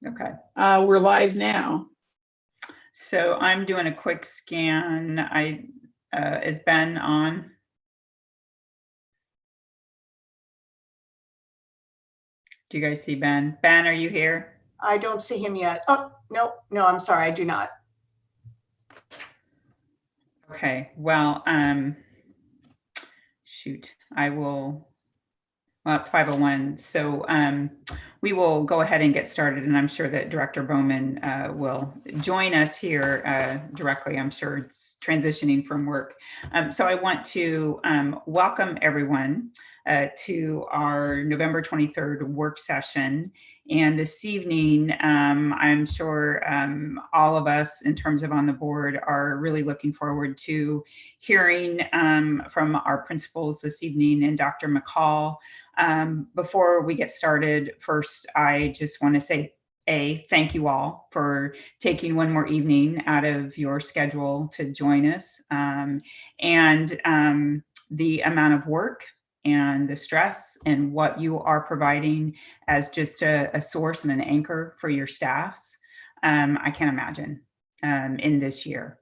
Okay. We're live now. So I'm doing a quick scan. Is Ben on? Do you guys see Ben? Ben, are you here? I don't see him yet. Oh, no, I'm sorry, I do not. Okay, well, shoot, well, it's 5:01, so we will go ahead and get started, and I'm sure that Director Bowman will join us here directly. I'm sure it's transitioning from work. So I want to welcome everyone to our November 23rd work session. And this evening, I'm sure all of us in terms of on the board are really looking forward to hearing from our principals this evening and Dr. McCall. Before we get started, first, I just want to say, thank you all for taking one more evening out of your schedule to join us. The amount of work and the stress and what you are providing as just a source and an anchor for your staffs, I can't imagine in this year.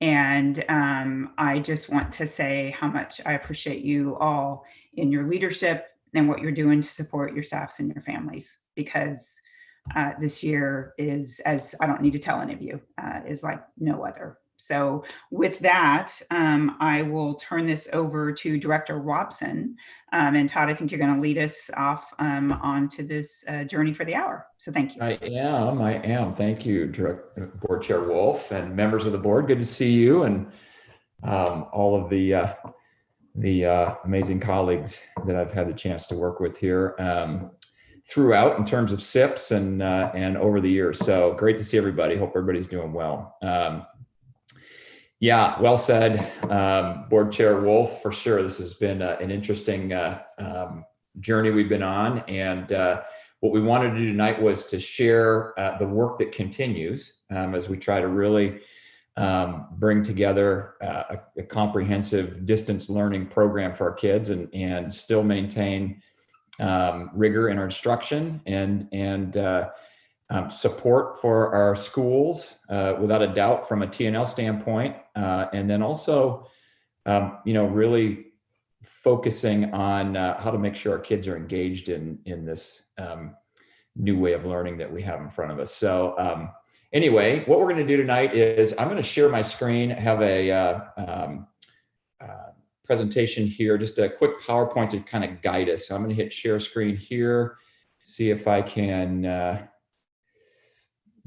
And I just want to say how much I appreciate you all in your leadership and what you're doing to support your staffs and your families, because this year is, as I don't need to tell any of you, is like no other. So with that, I will turn this over to Director Robson. And Todd, I think you're going to lead us off onto this journey for the hour. So thank you. I am. Thank you, Board Chair Wolf and members of the board. Good to see you and all of the amazing colleagues that I've had the chance to work with here throughout in terms of SIPs and over the years. So great to see everybody. Hope everybody's doing well. Yeah, well said, Board Chair Wolf, for sure. This has been an interesting journey we've been on. And what we wanted to do tonight was to share the work that continues as we try to really bring together a comprehensive distance learning program for our kids and still maintain rigor in our instruction and support for our schools, without a doubt, from a T&L standpoint, and then also, really focusing on how to make sure our kids are engaged in this new way of learning that we have in front of us. So anyway, what we're going to do tonight is I'm going to share my screen, have a presentation here, just a quick PowerPoint to kind of guide us. So I'm going to hit share screen here, see if I can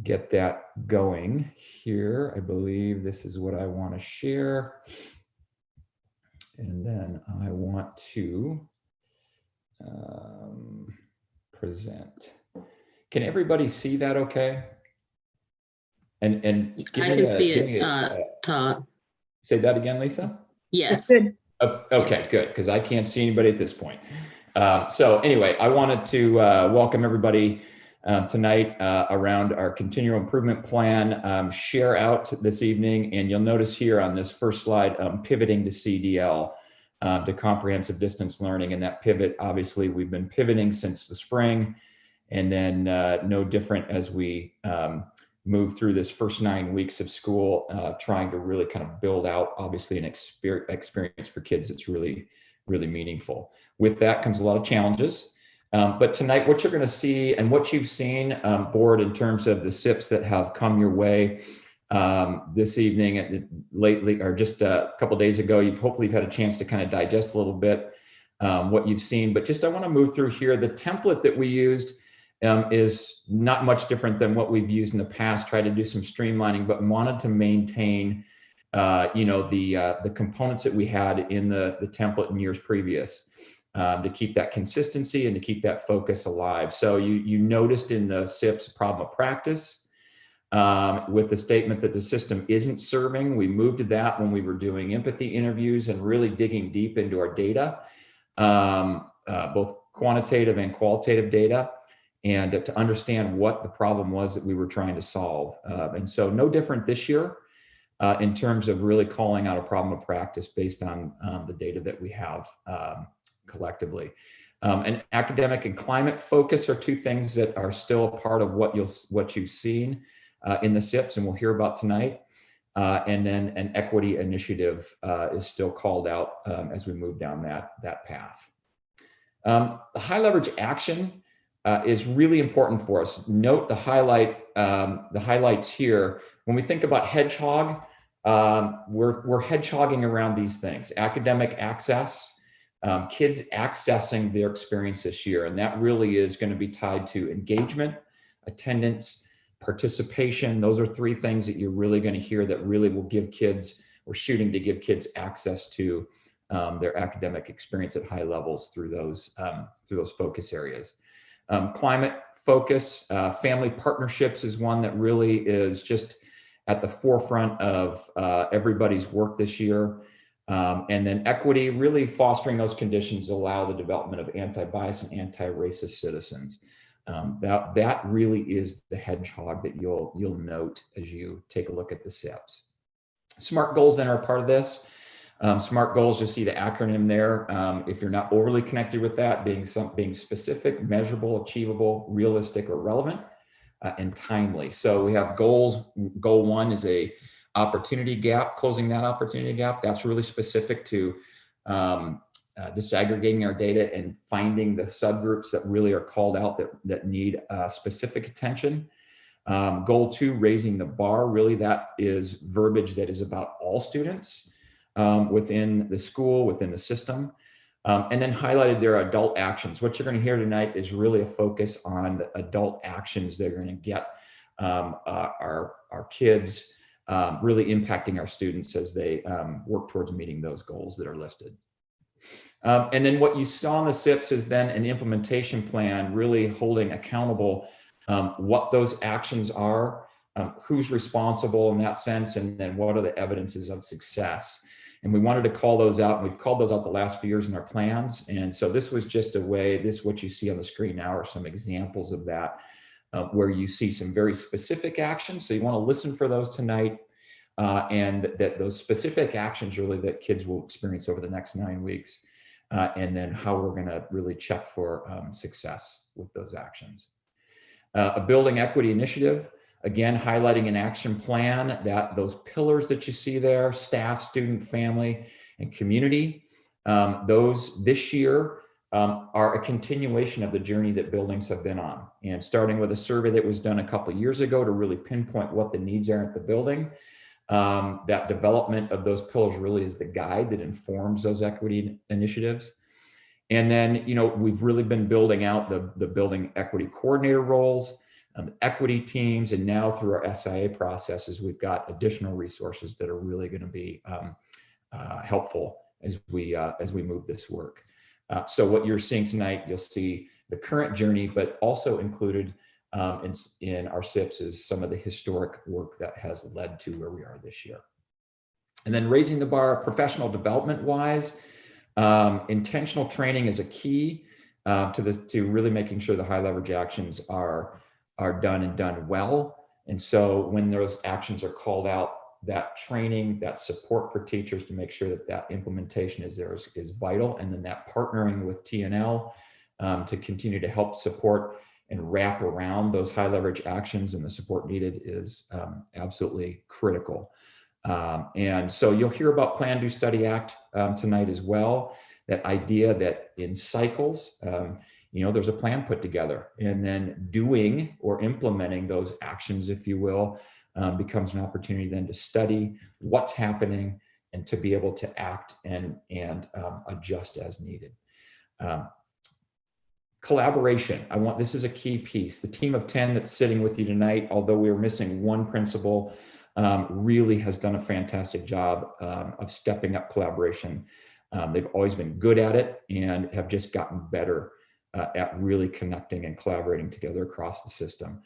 get that going here. I believe this is what I want to share. And then I want to present. Can everybody see that okay? And I can see it, Todd. Say that again, Lisa? Yes. Good. Oh, okay, good, because I can't see anybody at this point. So anyway, I wanted to welcome everybody tonight around our continual improvement plan, share out this evening. And you'll notice here on this first slide, pivoting to CDL, to comprehensive distance learning. And that pivot, obviously, we've been pivoting since the spring. And then no different as we move through this first 9 weeks of school, trying to really kind of build out, obviously, an experience for kids that's really, really meaningful. With that comes a lot of challenges. But tonight, what you're going to see and what you've seen, board, in terms of the SIPs that have come your way this evening and lately, or just a couple of days ago, hopefully you've had a chance to kind of digest a little bit what you've seen. But just I want to move through here. The template that we used is not much different than what we've used in the past. Tried to do some streamlining, but wanted to maintain, the components that we had in the template in years previous. To keep that consistency and to keep that focus alive. So you noticed in the SIPs problem of practice with the statement that the system isn't serving. We moved to that when we were doing empathy interviews and really digging deep into our data, both quantitative and qualitative data, and to understand what the problem was that we were trying to solve. And so no different this year in terms of really calling out a problem of practice based on the data that we have collectively. And academic and climate focus are two things that are still a part of what you've seen in the SIPs and we'll hear about tonight. And then an equity initiative is still called out as we move down that path. The high leverage action is really important for us. Note the highlights here. When we think about Hedgehog, we're hedgehogging around these things: academic access, kids accessing their experience this year, and that really is going to be tied to engagement, attendance, participation. Those are three things that you're really going to hear that really will give kids, we're shooting to give kids access to their academic experience at high levels through those focus areas. Climate focus, family partnerships is one that really is just at the forefront of everybody's work this year. And then equity, really fostering those conditions allow the development of anti-bias and anti-racist citizens. That really is the hedgehog that you'll note as you take a look at the SIPs. SMART goals then are a part of this. SMART goals, you see the acronym there. If you're not overly connected with that, being specific, measurable, achievable, realistic, or relevant, and timely. So we have goals. Goal 1 is a opportunity gap, closing that opportunity gap. That's really specific to disaggregating our data and finding the subgroups that really are called out that need specific attention. Goal 2, raising the bar. Really, that is verbiage that is about all students within the school, within the system. And then highlighted there are adult actions. What you're going to hear tonight is really a focus on the adult actions that are going to get our kids really impacting our students as they work towards meeting those goals that are listed. And then what you saw in the SIPs is then an implementation plan, really holding accountable what those actions are, who's responsible in that sense, and then what are the evidences of success. And we wanted to call those out, and we've called those out the last few years in our plans. And so this was just a way, what you see on the screen now are some examples of that, where you see some very specific actions. So you want to listen for those tonight, and that those specific actions really that kids will experience over the next 9 weeks, and then how we're going to really check for success with those actions. A building equity initiative, again, highlighting an action plan, that those pillars that you see there, staff, student, family, and community, those this year are a continuation of the journey that buildings have been on. And starting with a survey that was done a couple of years ago to really pinpoint what the needs are at the building, that development of those pillars really is the guide that informs those equity initiatives. And then, we've really been building out the building equity coordinator roles, equity teams, and now through our SIA processes, we've got additional resources that are really going to be helpful as we move this work. So what you're seeing tonight, you'll see the current journey, but also included in our SIPs is some of the historic work that has led to where we are this year. And then raising the bar professional development wise, intentional training is a key to really making sure the high leverage actions are done and done well. And so when those actions are called out, that training, that support for teachers to make sure that implementation is there is vital. And then that partnering with TNL to continue to help support and wrap around those high leverage actions and the support needed is absolutely critical. And so you'll hear about Plan, Do, Study, Act tonight as well. That idea that in cycles, there's a plan put together, and then doing or implementing those actions, if you will, becomes an opportunity then to study what's happening and to be able to act and adjust as needed. Collaboration. This is a key piece. The team of 10 that's sitting with you tonight, although we are missing one principal, really has done a fantastic job of stepping up collaboration. They've always been good at it and have just gotten better at really connecting and collaborating together across the system.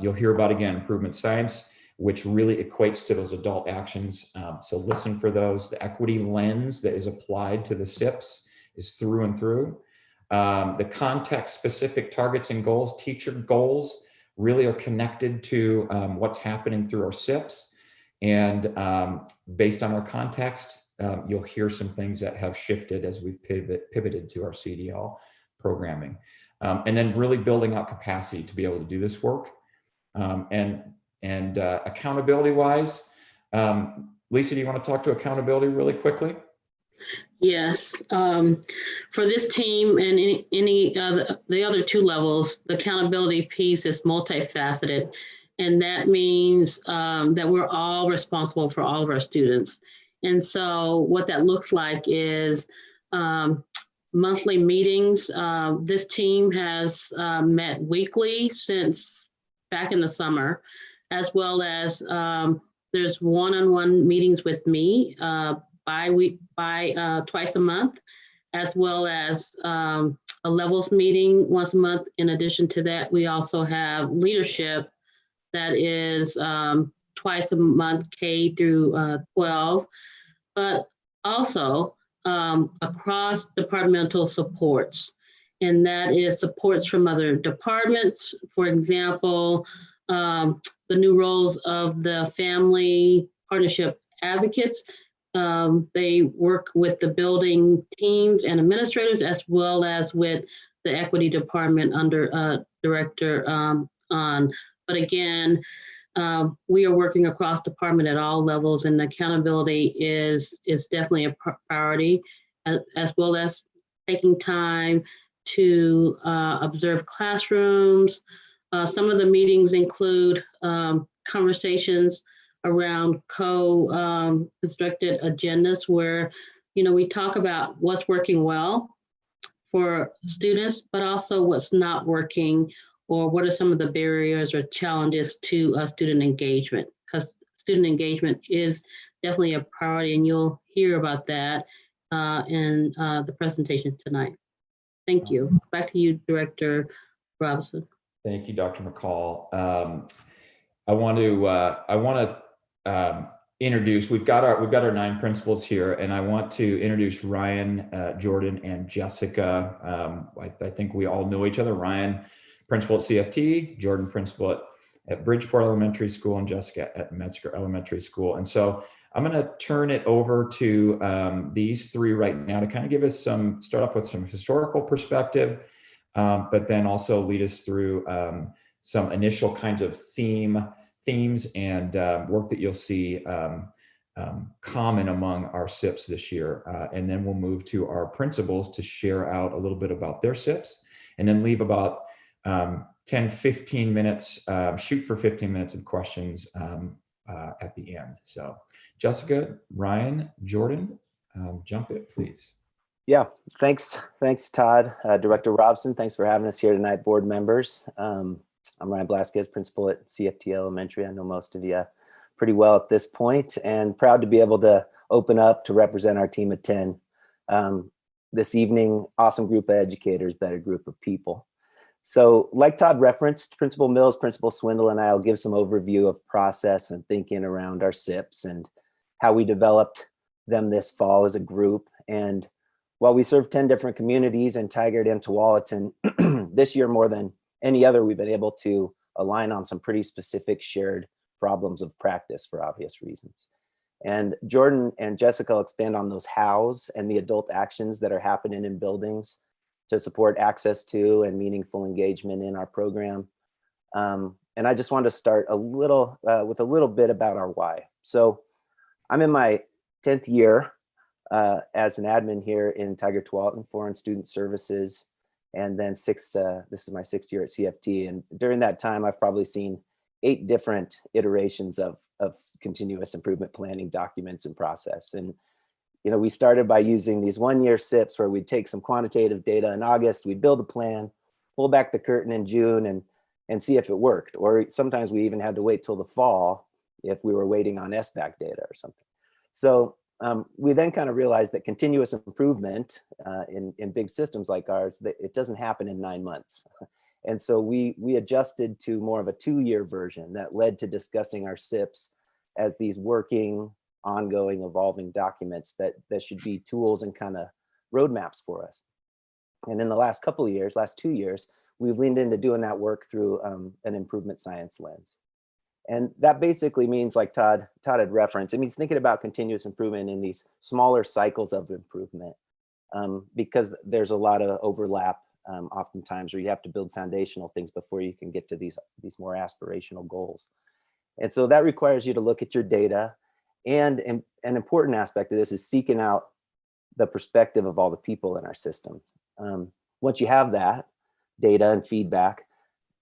You'll hear about, again, improvement science, which really equates to those adult actions. So listen for those. The equity lens that is applied to the SIPs is through and through. The context-specific targets and goals, teacher goals, really are connected to what's happening through our SIPs. And based on our context, you'll hear some things that have shifted as we've pivoted to our CDL programming, and then really building out capacity to be able to do this work. And accountability wise, Lisa, do you want to talk to accountability really quickly? Yes. For this team and any the other two levels, the accountability piece is multifaceted. And that means that we're all responsible for all of our students. And so what that looks like is monthly meetings. This team has met weekly since back in the summer, as well as there's one-on-one meetings with me twice a month, as well as a levels meeting once a month. In addition to that, we also have leadership that is twice a month, K through 12, but also across departmental supports. And that is supports from other departments. For example, the new roles of the family partnership advocates. They work with the building teams and administrators, as well as with the equity department under Director On. But again, we are working across department at all levels, and accountability is definitely a priority, as well as taking time to observe classrooms. Some of the meetings include conversations around co-constructed agendas where, we talk about what's working well for students, but also what's not working, or what are some of the barriers or challenges to student engagement, because student engagement is definitely a priority, and you'll hear about that in the presentation tonight. Thank you. Back to you, Director Robinson. Thank you, Dr. McCall. I want to introduce. We've got our 9 principals here, and I want to introduce Ryan, Jordan, and Jessica. I think we all know each other. Ryan, principal at CFT, Jordan, principal at Bridgeport Elementary School, and Jessica at Metzger Elementary School. And so I'm going to turn it over to these 3 right now to kind of give us start off with some historical perspective, but then also lead us through some initial kinds of themes and work that you'll see common among our SIPs this year. And then we'll move to our principals to share out a little bit about their SIPs, and then leave about 10, 15 minutes, shoot for 15 minutes of questions at the end. So Jessica, Ryan, Jordan, jump it, please. Yeah, thanks, Todd. Director Robson, thanks for having us here tonight, board members. I'm Ryan Blasquez, principal at CFT Elementary. I know most of you pretty well at this point, and proud to be able to open up to represent our team of 10 this evening. Awesome group of educators, better group of people. So like Todd referenced, Principal Mills, Principal Swindle, and I'll give some overview of process and thinking around our SIPs and how we developed them this fall as a group. And while we serve 10 different communities in Tigard-Tualatin, this year more than any other, we've been able to align on some pretty specific shared problems of practice for obvious reasons. And Jordan and Jessica will expand on those hows and the adult actions that are happening in buildings to support access to and meaningful engagement in our program. And I just wanted to start with a little bit about our why. So I'm in my 10th year as an admin here in Tigard-Tualatin, Foreign Student Services, and then this is my 6th year at CFT. And during that time, I've probably seen 8 different iterations of continuous improvement planning documents and process. And we started by using these 1-year SIPs where we'd take some quantitative data in August, we'd build a plan, pull back the curtain in June and see if it worked. Or sometimes we even had to wait till the fall if we were waiting on SBAC data or something. So we then kind of realized that continuous improvement in big systems like ours, that it doesn't happen in 9 months. And so we adjusted to more of a 2-year version that led to discussing our SIPs as these working, ongoing, evolving documents that should be tools and kind of roadmaps for us. And in the last 2 years, we've leaned into doing that work through an improvement science lens. And that basically means, like Todd had referenced, it means thinking about continuous improvement in these smaller cycles of improvement, because there's a lot of overlap oftentimes, or you have to build foundational things before you can get to these more aspirational goals. And so that requires you to look at your data. And an important aspect of this is seeking out the perspective of all the people in our system. Once you have that data and feedback,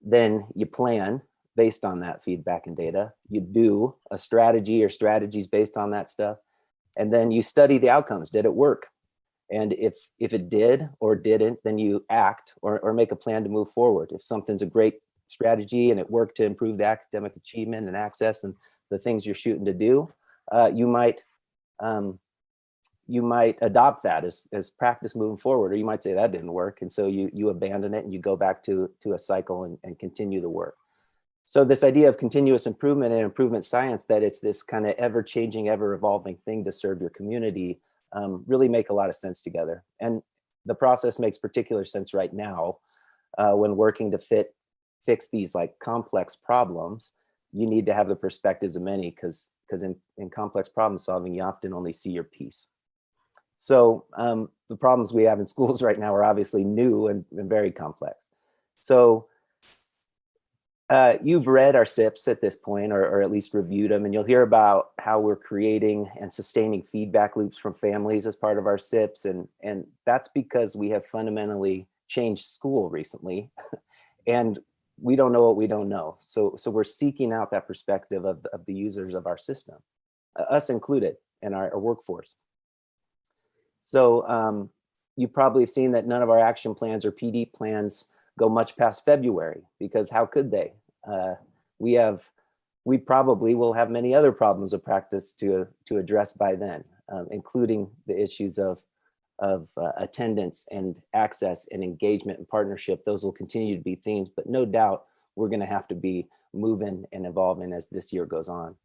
then you plan based on that feedback and data. You do a strategy or strategies based on that stuff. And then you study the outcomes. Did it work? And if it did or didn't, then you act or make a plan to move forward. If something's a great strategy and it worked to improve the academic achievement and access and the things you're shooting to do, you might adopt that as practice moving forward, or you might say that didn't work. And so you abandon it and you go back to a cycle and continue the work. So this idea of continuous improvement and improvement science, that it's this kind of ever-changing, ever-evolving thing to serve your community, really make a lot of sense together. And the process makes particular sense right now when working to fix these like complex problems. You need to have the perspectives of many, because in complex problem solving, you often only see your piece. So the problems we have in schools right now are obviously new and very complex. So you've read our SIPs at this point, or at least reviewed them, and you'll hear about how we're creating and sustaining feedback loops from families as part of our SIPs. And that's because we have fundamentally changed school recently and we don't know what we don't know. So we're seeking out that perspective of the users of our system, us included, in our workforce. So you probably have seen that none of our action plans or PD plans go much past February, because how could they? We probably will have many other problems of practice to address by then, including the issues of attendance and access and engagement and partnership. Those will continue to be themes, but no doubt we're going to have to be moving and evolving as this year goes on.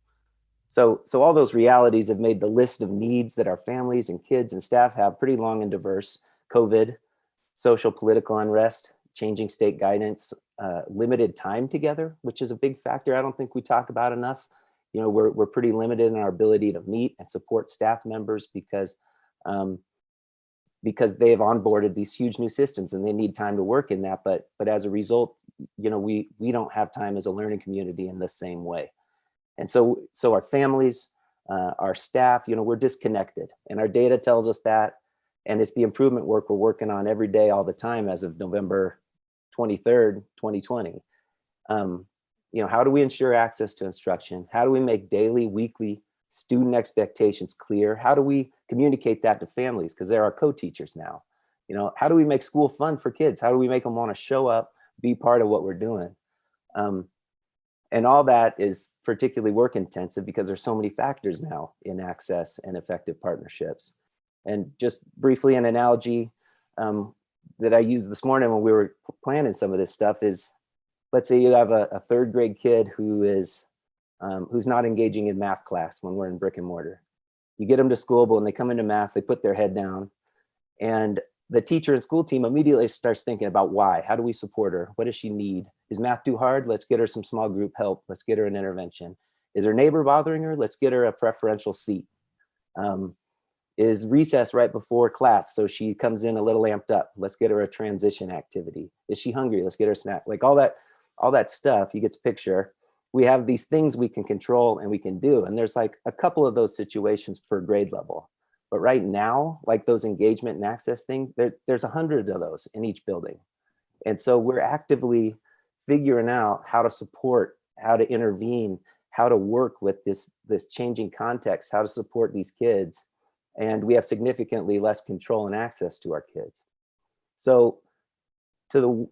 So all those realities have made the list of needs that our families and kids and staff have pretty long and diverse. COVID, social political unrest, changing state guidance, limited time together, which is a big factor I don't think we talk about enough. You know, we're pretty limited in our ability to meet and support staff members because they've onboarded these huge new systems and they need time to work in that. But as a result, you know, we don't have time as a learning community in the same way. And so our families, our staff, you know, we're disconnected, and our data tells us that. And it's the improvement work we're working on every day, all the time, as of November 23rd, 2020. You know, how do we ensure access to instruction? How do we make daily, weekly student expectations clear? How do we communicate that to families? Because they're our co-teachers now. You know, how do we make school fun for kids? How do we make them want to show up, be part of what we're doing? And all that is particularly work intensive because there's so many factors now in access and effective partnerships. And just briefly, an analogy that I used this morning when we were planning some of this stuff is, let's say you have a third grade kid who's not engaging in math class when we're in brick and mortar. You get them to school, but when they come into math, they put their head down, and the teacher and school team immediately starts thinking about why. How do we support her? What does she need? Is math too hard? Let's get her some small group help. Let's get her an intervention. Is her neighbor bothering her? Let's get her a preferential seat. Is recess right before class, so she comes in a little amped up? Let's get her a transition activity. Is she hungry? Let's get her a snack. Like all that stuff, you get the picture. We have these things we can control and we can do. And there's like a couple of those situations per grade level. But right now, like those engagement and access things, there's 100 of those in each building. And so we're actively figuring out how to support, how to intervene, how to work with this changing context, how to support these kids. And we have significantly less control and access to our kids. So to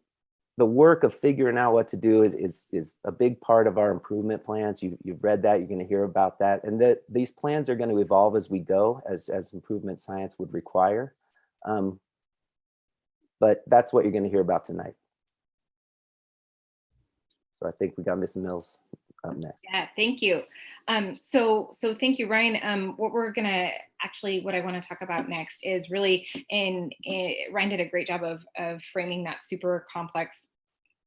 the work of figuring out what to do is a big part of our improvement plans. You've read that, you're going to hear about that. And these plans are going to evolve as we go, as improvement science would require. But that's what you're going to hear about tonight. So I think we got Ms. Mills up next. Yeah, thank you. So thank you, Ryan. What I want to talk about next is really, Ryan did a great job of framing that super complex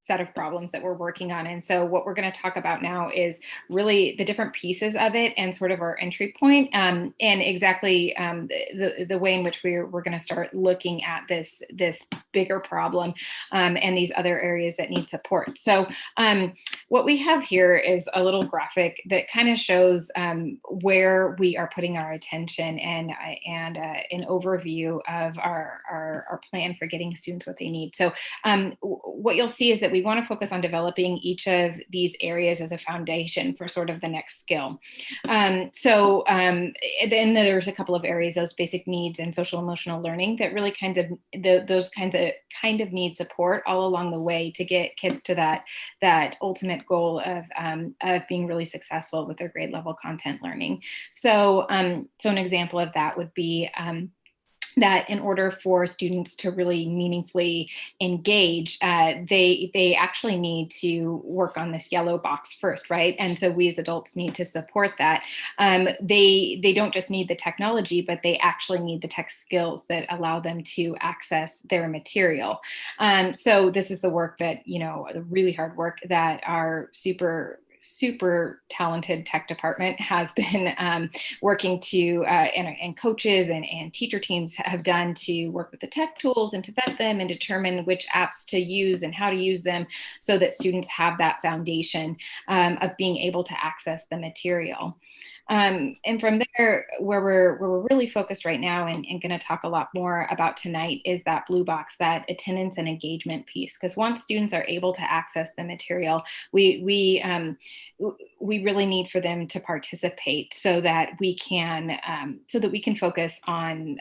set of problems that we're working on. And so what we're going to talk about now is really the different pieces of it and sort of our entry point, and exactly the way in which we're going to start looking at this bigger problem and these other areas that need support. So what we have here is a little graphic that kind of shows where we are putting our attention and an overview of our plan for getting students what they need. So what you'll see is that we want to focus on developing each of these areas as a foundation for sort of the next skill. Then there's a couple of areas, those basic needs and social emotional learning, that really those kinds of need support all along the way to get kids to that ultimate goal of being really successful with their grade level content learning. So an example of that would be that in order for students to really meaningfully engage, they actually need to work on this yellow box first, right? And so we as adults need to support that. They don't just need the technology, but they actually need the tech skills that allow them to access their material. So this is the work that, the really hard work that our super talented tech department has been working to, and coaches and teacher teams have done to work with the tech tools and to vet them and determine which apps to use and how to use them so that students have that foundation of being able to access the material. And from there, where we're really focused right now and going to talk a lot more about tonight is that blue box, that attendance and engagement piece. Because once students are able to access the material, we really need for them to participate so that we can focus on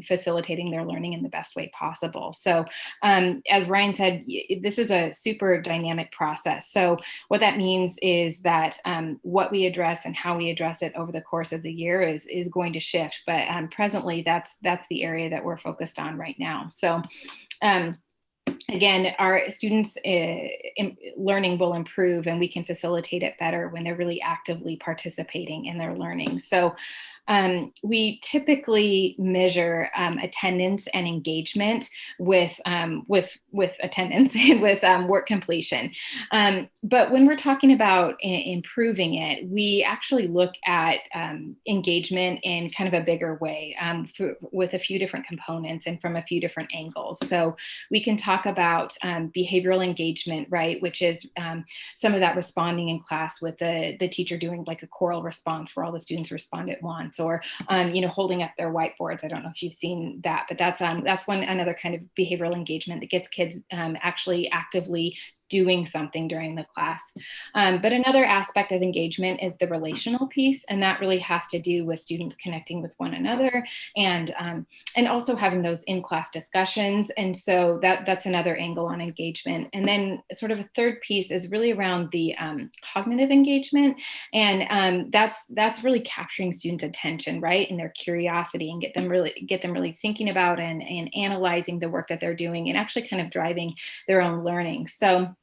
facilitating their learning in the best way possible. So as Ryan said, this is a super dynamic process. So what that means is that what we address and how we address it over the course of the year is going to shift. But presently, that's the area that we're focused on right now. So again, our students' learning will improve, and we can facilitate it better when they're really actively participating in their learning. So we typically measure attendance and engagement with attendance and with work completion. But when we're talking about improving it, we actually look at engagement in kind of a bigger way with a few different components and from a few different angles. So we can talk about behavioral engagement, right, which is some of that responding in class with the teacher doing like a choral response where all the students respond at once, or holding up their whiteboards. I don't know if you've seen that, but that's another kind of behavioral engagement that gets kids actually actively doing something during the class. But another aspect of engagement is the relational piece, and that really has to do with students connecting with one another and also having those in-class discussions. And so that's another angle on engagement. And then sort of a third piece is really around the cognitive engagement, and that's really capturing students' attention, right, and their curiosity, and get them really thinking about and analyzing the work that they're doing and actually kind of driving their own learning. So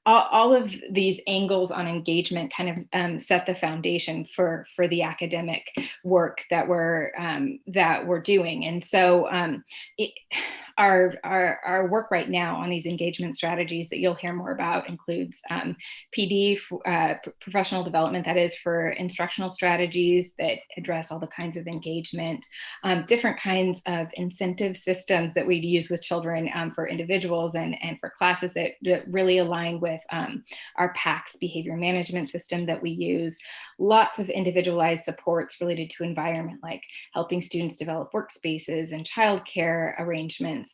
all of these angles on engagement kind of set the foundation for the academic work that we're doing. And so our work right now on these engagement strategies that you'll hear more about includes PD, professional development, that is for instructional strategies that address all the kinds of engagement, different kinds of incentive systems that we use with children for individuals and for classes that really align with our PACS behavior management system that we use, lots of individualized supports related to environment, like helping students develop workspaces and childcare arrangements,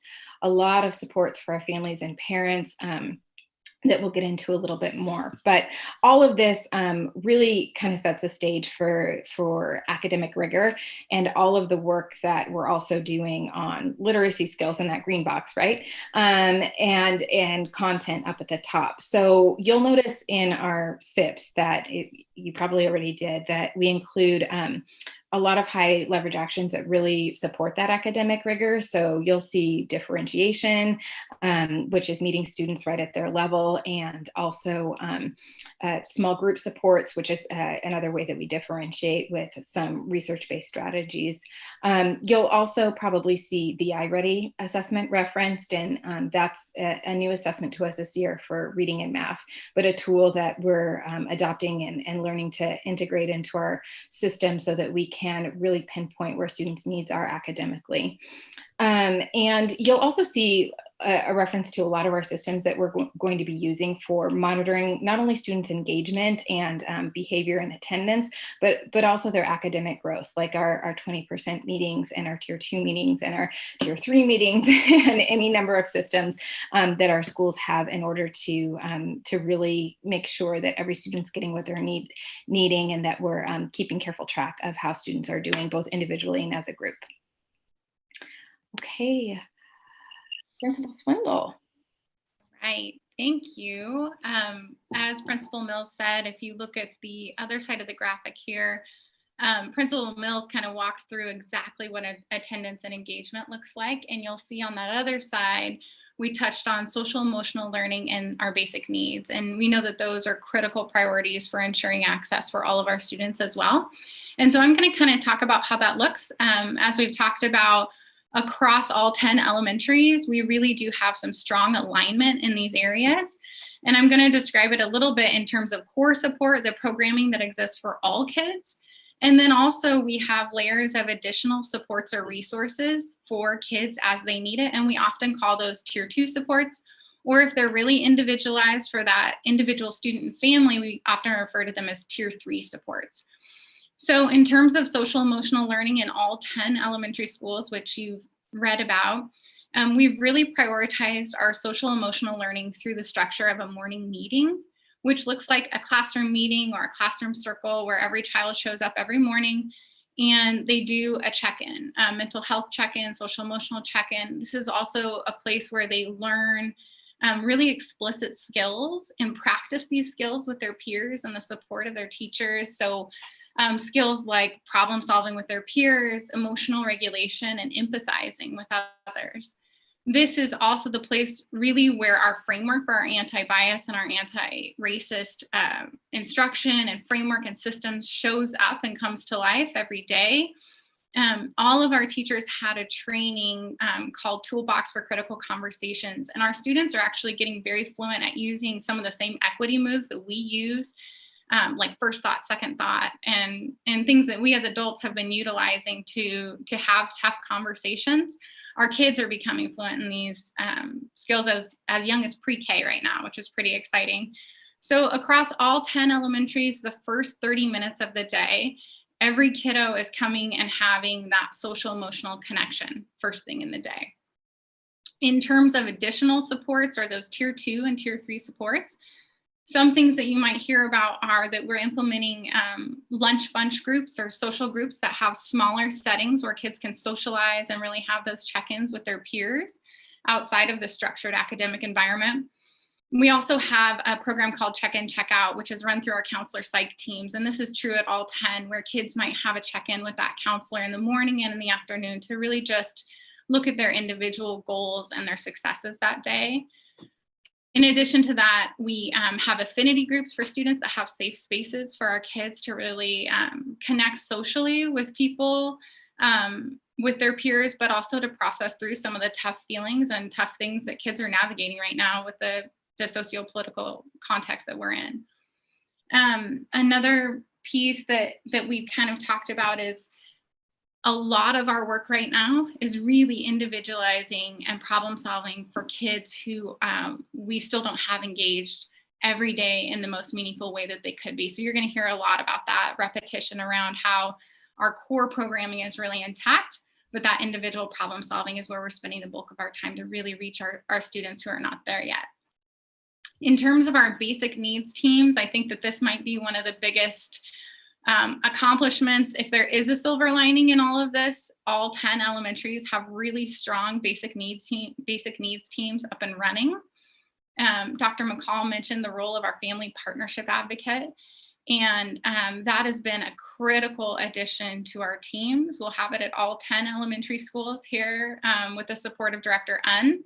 a lot of supports for our families and parents that we'll get into a little bit more. But all of this really kind of sets the stage for academic rigor and all of the work that we're also doing on literacy skills in that green box, right? And content up at the top. So you'll notice in our SIPs that you probably already did, that we include a lot of high leverage actions that really support that academic rigor. So you'll see differentiation, which is meeting students right at their level, and also small group supports, which is another way that we differentiate with some research-based strategies. You'll also probably see the iReady assessment referenced, and that's a new assessment to us this year for reading and math, but a tool that we're adopting and learning to integrate into our system so that we can really pinpoint where students' needs are academically. And you'll also see a reference to a lot of our systems that we're going to be using for monitoring not only students' engagement and behavior and attendance, but also their academic growth, like our 20% meetings and our tier 2 meetings and our tier 3 meetings and any number of systems that our schools have in order to really make sure that every student's getting what they're needing, and that we're keeping careful track of how students are doing both individually and as a group. Okay, Principal Swindle. Right, thank you. As Principal Mills said, if you look at the other side of the graphic here, Principal Mills kind of walked through exactly what attendance and engagement looks like. And you'll see on that other side, we touched on social emotional learning and our basic needs. And we know that those are critical priorities for ensuring access for all of our students as well. And so I'm going to kind of talk about how that looks. As we've talked about, across all 10 elementaries, we really do have some strong alignment in these areas. And I'm going to describe it a little bit in terms of core support, the programming that exists for all kids. And then also we have layers of additional supports or resources for kids as they need it. And we often call those tier 2 supports, or if they're really individualized for that individual student and family, we often refer to them as tier 3 supports. So in terms of social emotional learning in all 10 elementary schools, which you've read about, we've really prioritized our social emotional learning through the structure of a morning meeting, which looks like a classroom meeting or a classroom circle where every child shows up every morning and they do a check-in, mental health check-in, social emotional check-in. This is also a place where they learn really explicit skills and practice these skills with their peers and the support of their teachers. So skills like problem solving with their peers, emotional regulation, and empathizing with others. This is also the place really where our framework for our anti-bias and our anti-racist instruction and framework and systems shows up and comes to life every day. All of our teachers had a training called Toolbox for Critical Conversations, and our students are actually getting very fluent at using some of the same equity moves that we use, like first thought, second thought, and things that we as adults have been utilizing to have tough conversations. Our kids are becoming fluent in these skills as young as pre-K right now, which is pretty exciting. So across all 10 elementaries, the first 30 minutes of the day, every kiddo is coming and having that social emotional connection first thing in the day. In terms of additional supports, or those tier 2 and tier 3 supports, some things that you might hear about are that we're implementing lunch bunch groups or social groups that have smaller settings where kids can socialize and really have those check-ins with their peers outside of the structured academic environment. We also have a program called Check-In, Check-Out, which is run through our counselor psych teams. And this is true at all 10, where kids might have a check-in with that counselor in the morning and in the afternoon to really just look at their individual goals and their successes that day. In addition to that, we have affinity groups for students that have safe spaces for our kids to really connect socially with people, with their peers, but also to process through some of the tough feelings and tough things that kids are navigating right now with the socio-political context that we're in. Another piece that we've kind of talked about is a lot of our work right now is really individualizing and problem solving for kids who we still don't have engaged every day in the most meaningful way that they could be. So you're going to hear a lot about that repetition around how our core programming is really intact, but that individual problem solving is where we're spending the bulk of our time to really reach our students who are not there yet. In terms of our basic needs teams, I think that this might be one of the biggest accomplishments. If there is a silver lining in all of this, all 10 elementaries have really strong basic needs teams up and running. Dr. McCall mentioned the role of our family partnership advocate. And that has been a critical addition to our teams. We'll have it at all 10 elementary schools here with the support of Director Un.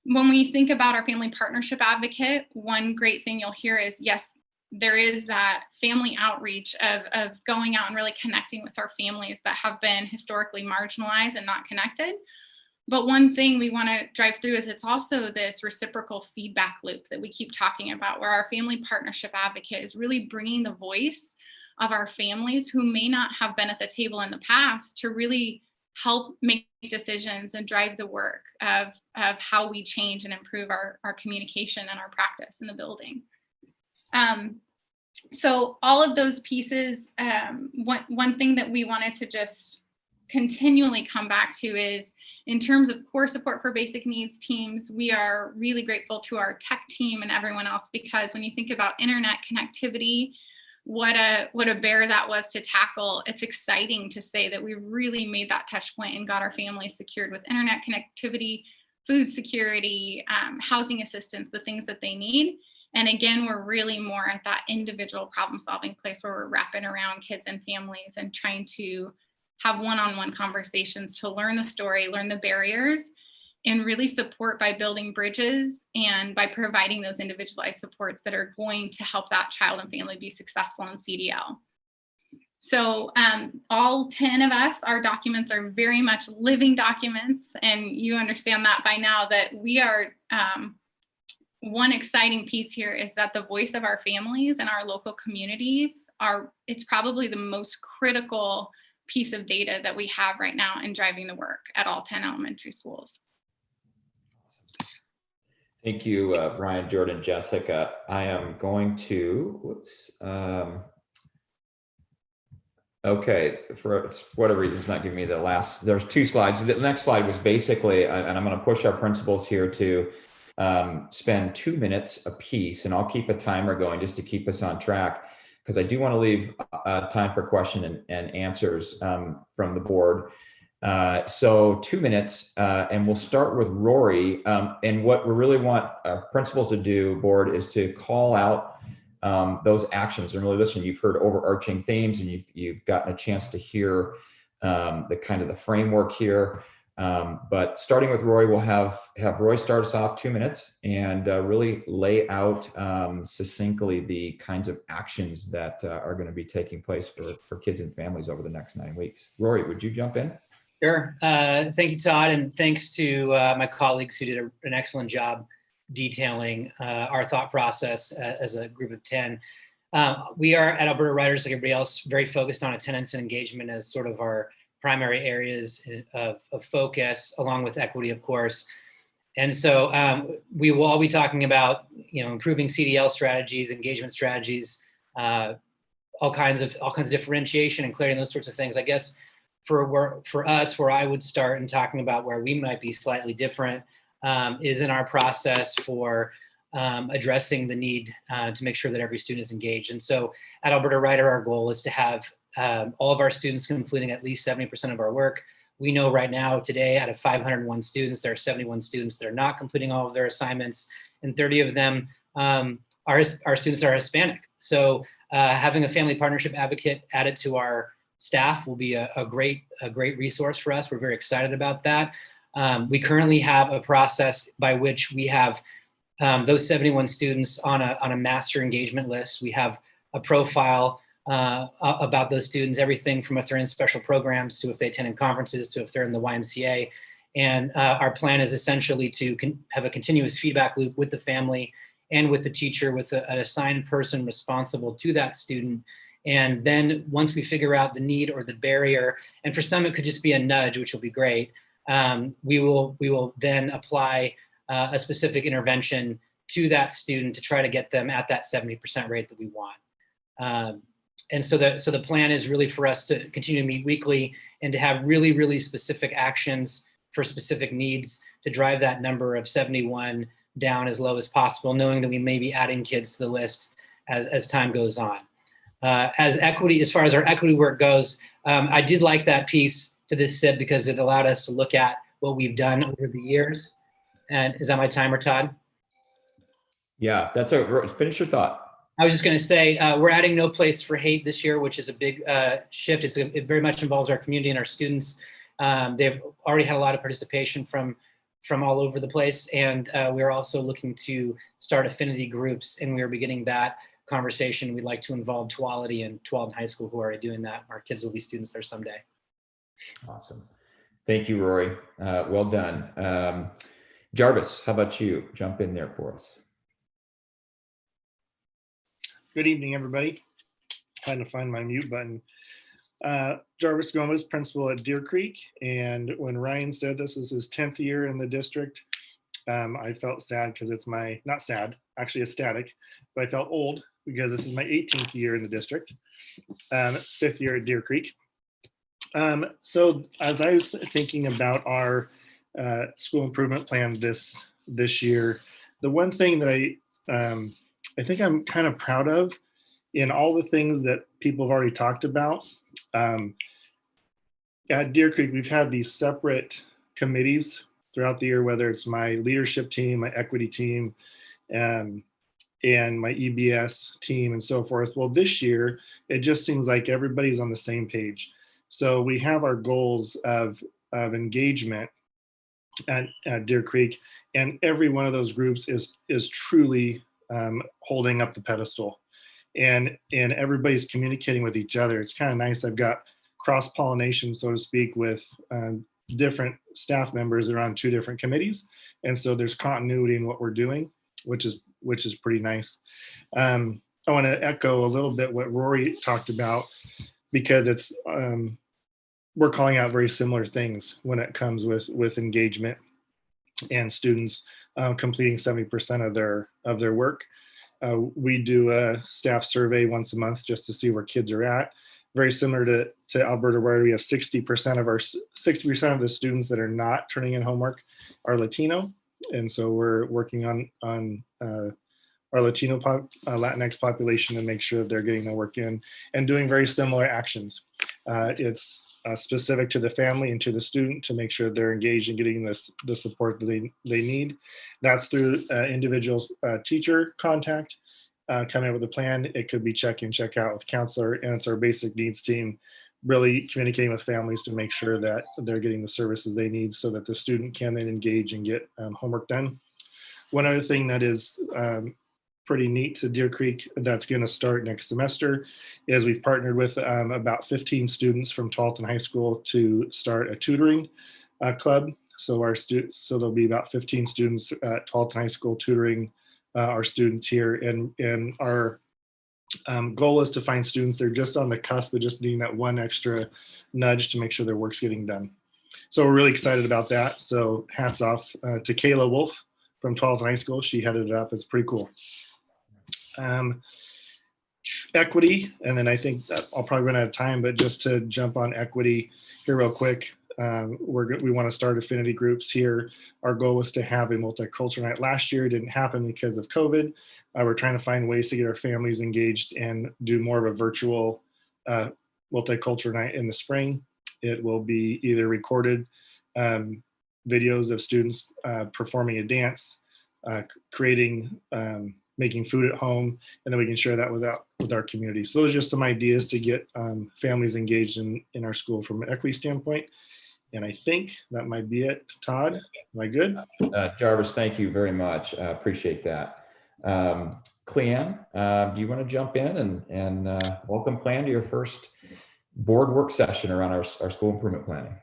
When we think about our family partnership advocate, one great thing you'll hear is, yes, there is that family outreach of going out and really connecting with our families that have been historically marginalized and not connected. But one thing we want to drive through is it's also this reciprocal feedback loop that we keep talking about, where our family partnership advocate is really bringing the voice of our families who may not have been at the table in the past to really help make decisions and drive the work of how we change and improve our communication and our practice in the building. So all of those pieces, one thing that we wanted to just continually come back to is, in terms of core support for basic needs teams, we are really grateful to our tech team and everyone else, because when you think about internet connectivity, what a bear that was to tackle. It's exciting to say that we really made that touch point and got our families secured with internet connectivity, food security, housing assistance, the things that they need. And again, we're really more at that individual problem solving place where we're wrapping around kids and families and trying to have one-on-one conversations to learn the story, learn the barriers, and really support by building bridges and by providing those individualized supports that are going to help that child and family be successful in CDL. So all 10 of us, our documents are very much living documents, and you understand that by now, that we are, one exciting piece here is that the voice of our families and our local communities it's probably the most critical piece of data that we have right now in driving the work at all 10 elementary schools. Thank you, Brian, Jordan, Jessica. I am going to, okay, for whatever reason, it's not giving me the last, there's 2 slides. The next slide was basically, and I'm going to push our principals here to spend 2 minutes a piece, and I'll keep a timer going just to keep us on track, because I do want to leave time for question and answers from the board. So 2 minutes, and we'll start with Rory. And what we really want principals to do, board, is to call out those actions and really listen. You've heard overarching themes, and you've gotten a chance to hear the kind of the framework here. But starting with Rory, we'll have Roy start us off 2 minutes and really lay out succinctly the kinds of actions that are going to be taking place for kids and families over the next 9 weeks. Rory, would you jump in? Sure. Thank you, Todd, and thanks to my colleagues who did an excellent job detailing our thought process as a group of 10. We are at Alberta Writers, like everybody else, very focused on attendance and engagement as sort of our primary areas of focus, along with equity, of course. And so we will all be talking about, improving CDL strategies, engagement strategies, all kinds of differentiation and clarity and those sorts of things. I guess for us, where I would start in talking about where we might be slightly different is in our process for addressing the need to make sure that every student is engaged. And so at Alberta Writer, our goal is to have all of our students completing at least 70% of our work. We know right now, today, out of 501 students, there are 71 students that are not completing all of their assignments, and 30 of them are students that are Hispanic. So having a family partnership advocate added to our staff will be a great resource for us. We're very excited about that. We currently have a process by which we have those 71 students on a master engagement list. We have a profile about those students, everything from if they're in special programs to if they attend conferences to if they're in the YMCA. And our plan is essentially to have a continuous feedback loop with the family and with the teacher, with an assigned person responsible to that student. And then once we figure out the need or the barrier, and for some it could just be a nudge, which will be great, we will then apply a specific intervention to that student to try to get them at that 70% rate that we want. And so the plan is really for us to continue to meet weekly and to have really, really specific actions for specific needs to drive that number of 71 down as low as possible, knowing that we may be adding kids to the list as time goes on. As far as our equity work goes, I did like that piece to this SIP because it allowed us to look at what we've done over the years. And is that my timer, Todd? Yeah, finish your thought. I was just going to say, we're adding No Place for Hate this year, which is a big shift. It very much involves our community and our students. They've already had a lot of participation from all over the place. And we're also looking to start affinity groups, and we are beginning that conversation. We'd like to involve Tualatin and Tualatin High School, who are already doing that. Our kids will be students there someday. Awesome. Thank you, Rory. Well done. Jarvis, how about you? Jump in there for us. Good evening, everybody. Trying to find my mute button. Jarvis Gomez, principal at Deer Creek. And when Ryan said this is his 10th year in the district, I felt sad because it's not sad, actually ecstatic, but I felt old because this is my 18th year in the district, 5th year at Deer Creek. So as I was thinking about our school improvement plan this year, the one thing that I think I'm kind of proud of in all the things that people have already talked about. At Deer Creek, we've had these separate committees throughout the year, whether it's my leadership team, my equity team, and my EBS team and so forth. Well, this year, it just seems like everybody's on the same page. So we have our goals of engagement at Deer Creek, and every one of those groups is truly holding up the pedestal, and everybody's communicating with each other. It's kind of nice. I've got cross-pollination, so to speak, with different staff members that are on 2 different committees, and so there's continuity in what we're doing, which is pretty nice. I want to echo a little bit what Rory talked about, because it's we're calling out very similar things when it comes with engagement and students completing 70% of their work. We do a staff survey once a month just to see where kids are at. Very similar to Alberta, where we have 60% of the students that are not turning in homework are Latino, and so we're working on our Latino Latinx population to make sure that they're getting their work in and doing very similar actions. It's specific to the family and to the student to make sure they're engaged in getting the support that they need. That's through individual teacher contact, coming up with a plan. It could be check in, check out with counselor, and it's our basic needs team really communicating with families to make sure that they're getting the services they need so that the student can then engage and get homework done. One other thing that is pretty neat to Deer Creek that's going to start next semester is we've partnered with about 15 students from Tualatin High School to start a tutoring club. So there'll be about 15 students at Tualatin High School tutoring our students here, and our goal is to find students that are just on the cusp of just needing that one extra nudge to make sure their work's getting done. So we're really excited about that. So hats off to Kayla Wolf from Tualatin High School. She headed it up. It's pretty cool. Equity, and then I think that I'll probably run out of time, but just to jump on equity here real quick, we want to start affinity groups here. Our goal was to have a multicultural night last year. It didn't happen because of COVID. We're trying to find ways to get our families engaged and do more of a virtual multicultural night in the spring. It will be either recorded videos of students performing a dance, creating making food at home, and then we can share that with our community. So those are just some ideas to get families engaged in our school from an equity standpoint. And I think that might be it. Todd, am I good? Jarvis, thank you very much. Appreciate that. Cleanne, do you want to jump in and welcome Cleanne to your first board work session around our school improvement planning?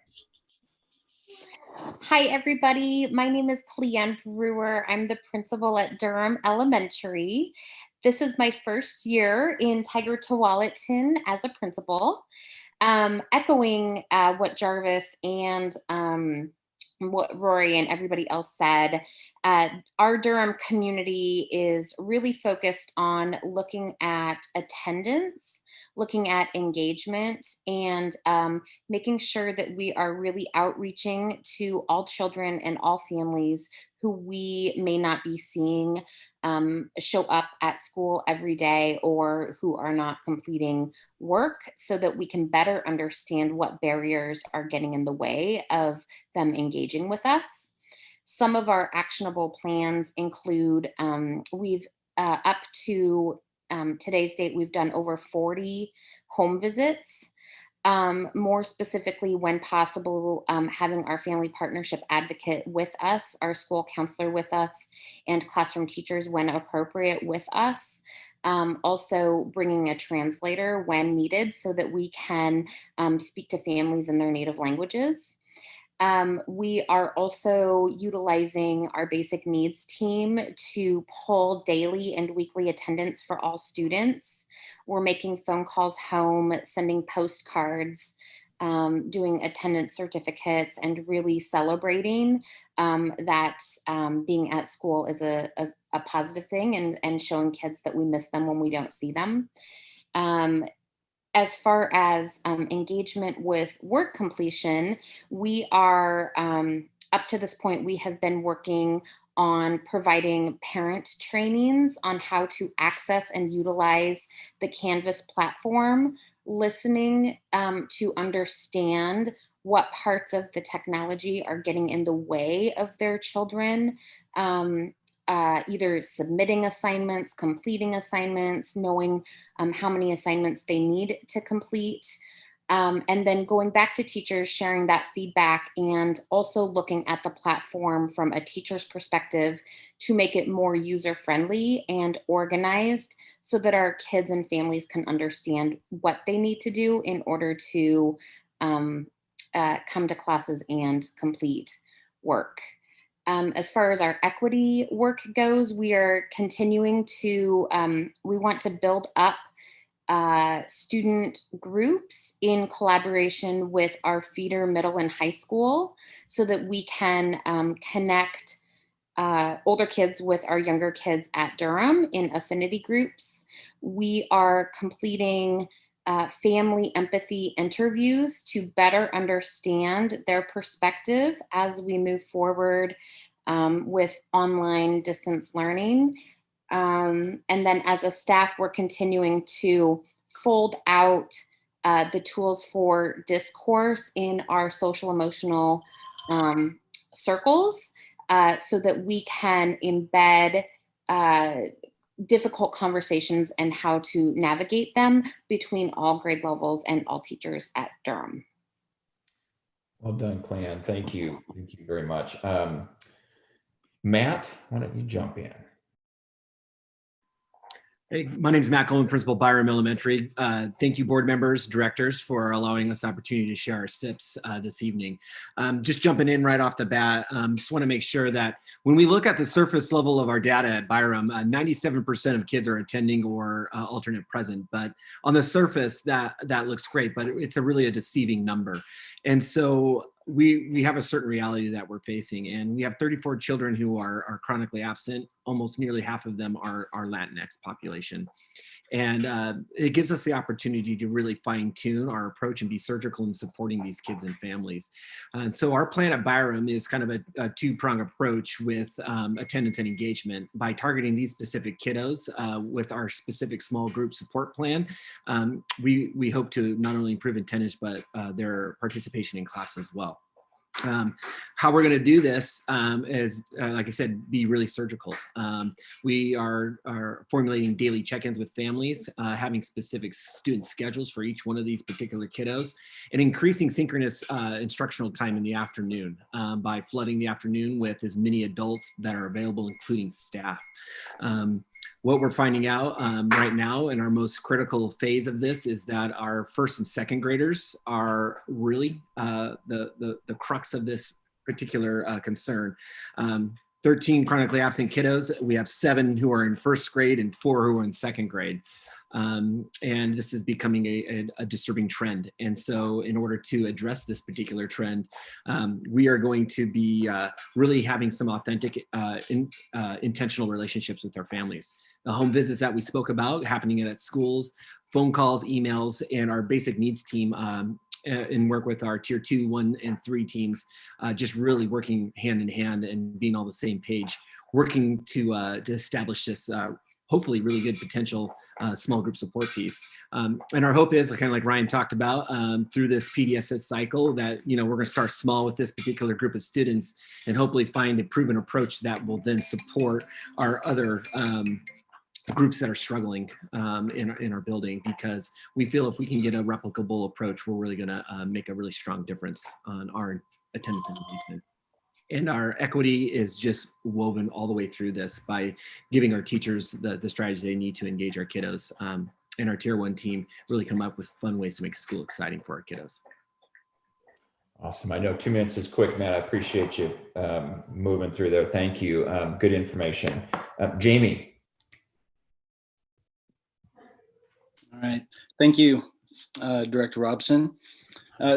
Hi, everybody. My name is Cleanne Brewer. I'm the principal at Durham Elementary. This is my first year in Tigard-Tualatin as a principal. Echoing what Jarvis and what Rory and everybody else said, our Durham community is really focused on looking at attendance, looking at engagement, and making sure that we are really outreaching to all children and all families who we may not be seeing show up at school every day or who are not completing work, so that we can better understand what barriers are getting in the way of them engaging with us. Some of our actionable plans include we've up to today's date, we've done over 40 home visits. More specifically, when possible, having our family partnership advocate with us, our school counselor with us, and classroom teachers when appropriate with us. Also bringing a translator when needed so that we can speak to families in their native languages. We are also utilizing our basic needs team to pull daily and weekly attendance for all students. We're making phone calls home, sending postcards, doing attendance certificates, and really celebrating that being at school is a positive thing, and showing kids that we miss them when we don't see them. As far as engagement with work completion, we are, up to this point, we have been working on providing parent trainings on how to access and utilize the Canvas platform, listening to understand what parts of the technology are getting in the way of their children, either submitting assignments, completing assignments, knowing how many assignments they need to complete, and then going back to teachers, sharing that feedback, and also looking at the platform from a teacher's perspective to make it more user-friendly and organized so that our kids and families can understand what they need to do in order to come to classes and complete work. As far as our equity work goes, we are continuing to, we want to build up student groups in collaboration with our feeder middle and high school so that we can connect older kids with our younger kids at Durham in affinity groups. We are completing family empathy interviews to better understand their perspective as we move forward with online distance learning. And then as a staff, we're continuing to fold out the tools for discourse in our social emotional circles so that we can embed difficult conversations and how to navigate them between all grade levels and all teachers at Durham. Well done, Clan. Thank you. Thank you very much. Matt, why don't you jump in? Hey, my name is Matt Coleman, Principal, Byram Elementary. Thank you, board members, directors, for allowing us the opportunity to share our SIPs this evening. Just jumping in right off the bat, just want to make sure that when we look at the surface level of our data at Byram, 97% of kids are attending or alternate present. But on the surface, that looks great, but it's really a deceiving number. And so we have a certain reality that we're facing, and we have 34 children who are chronically absent. Almost nearly half of them are Latinx population. And it gives us the opportunity to really fine tune our approach and be surgical in supporting these kids and families. And so our plan at Byram is kind of a two-pronged approach with attendance and engagement. By targeting these specific kiddos with our specific small group support plan, we hope to not only improve attendance, but their participation in class as well. How we're going to do this is, like I said, be really surgical. We are formulating daily check-ins with families, having specific student schedules for each one of these particular kiddos, and increasing synchronous instructional time in the afternoon by flooding the afternoon with as many adults that are available, including staff. What we're finding out right now in our most critical phase of this is that our first and second graders are really the crux of this particular concern. 13 chronically absent kiddos. We have 7 who are in first grade and 4 who are in second grade. And this is becoming a disturbing trend. And so in order to address this particular trend, we are going to be really having some authentic, intentional relationships with our families. The home visits that we spoke about happening at schools, phone calls, emails, and our basic needs team and work with our tier 2, 1, and 3 teams, just really working hand in hand and being on the same page, working to establish this hopefully really good potential small group support piece. And our hope is, kind of like Ryan talked about, through this PDSS cycle that, we're going to start small with this particular group of students and hopefully find a proven approach that will then support our other groups that are struggling in our building, because we feel if we can get a replicable approach, we're really going to make a really strong difference on our attendance and engagement. And our equity is just woven all the way through this by giving our teachers the strategies they need to engage our kiddos. And our Tier 1 team really come up with fun ways to make school exciting for our kiddos. Awesome. I know 2 minutes is quick, Matt. I appreciate you moving through there. Thank you. Good information. Jamie. All right. Thank you, Director Robson.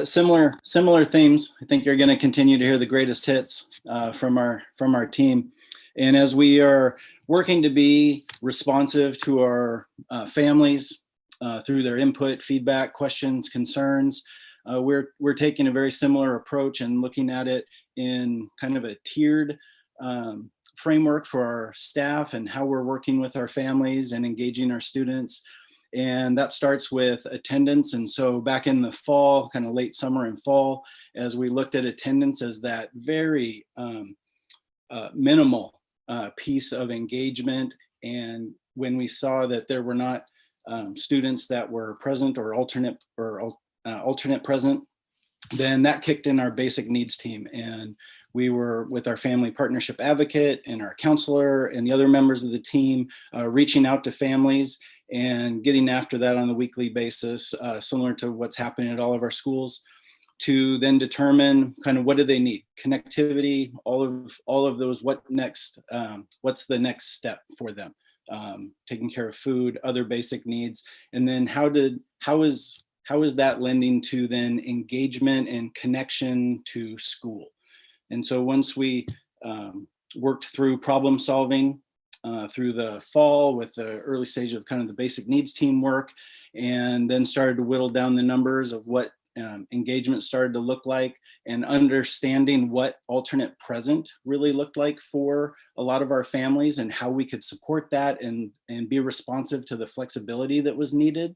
Similar themes. I think you're going to continue to hear the greatest hits from our team. And as we are working to be responsive to our families through their input, feedback, questions, concerns, we're taking a very similar approach and looking at it in kind of a tiered framework for our staff and how we're working with our families and engaging our students. And that starts with attendance. And so back in the fall, kind of late summer and fall, as we looked at attendance as that very minimal piece of engagement, and when we saw that there were not students that were present or alternate present, then that kicked in our basic needs team. And we were with our family partnership advocate and our counselor and the other members of the team reaching out to families and getting after that on a weekly basis, similar to what's happening at all of our schools, to then determine kind of what do they need, connectivity, all of those, what's the next step for them, taking care of food, other basic needs, and then how is that lending to then engagement and connection to school. And so once we worked through problem solving through the fall with the early stage of kind of the basic needs teamwork, and then started to whittle down the numbers of what engagement started to look like, and understanding what alternate present really looked like for a lot of our families and how we could support that and be responsive to the flexibility that was needed.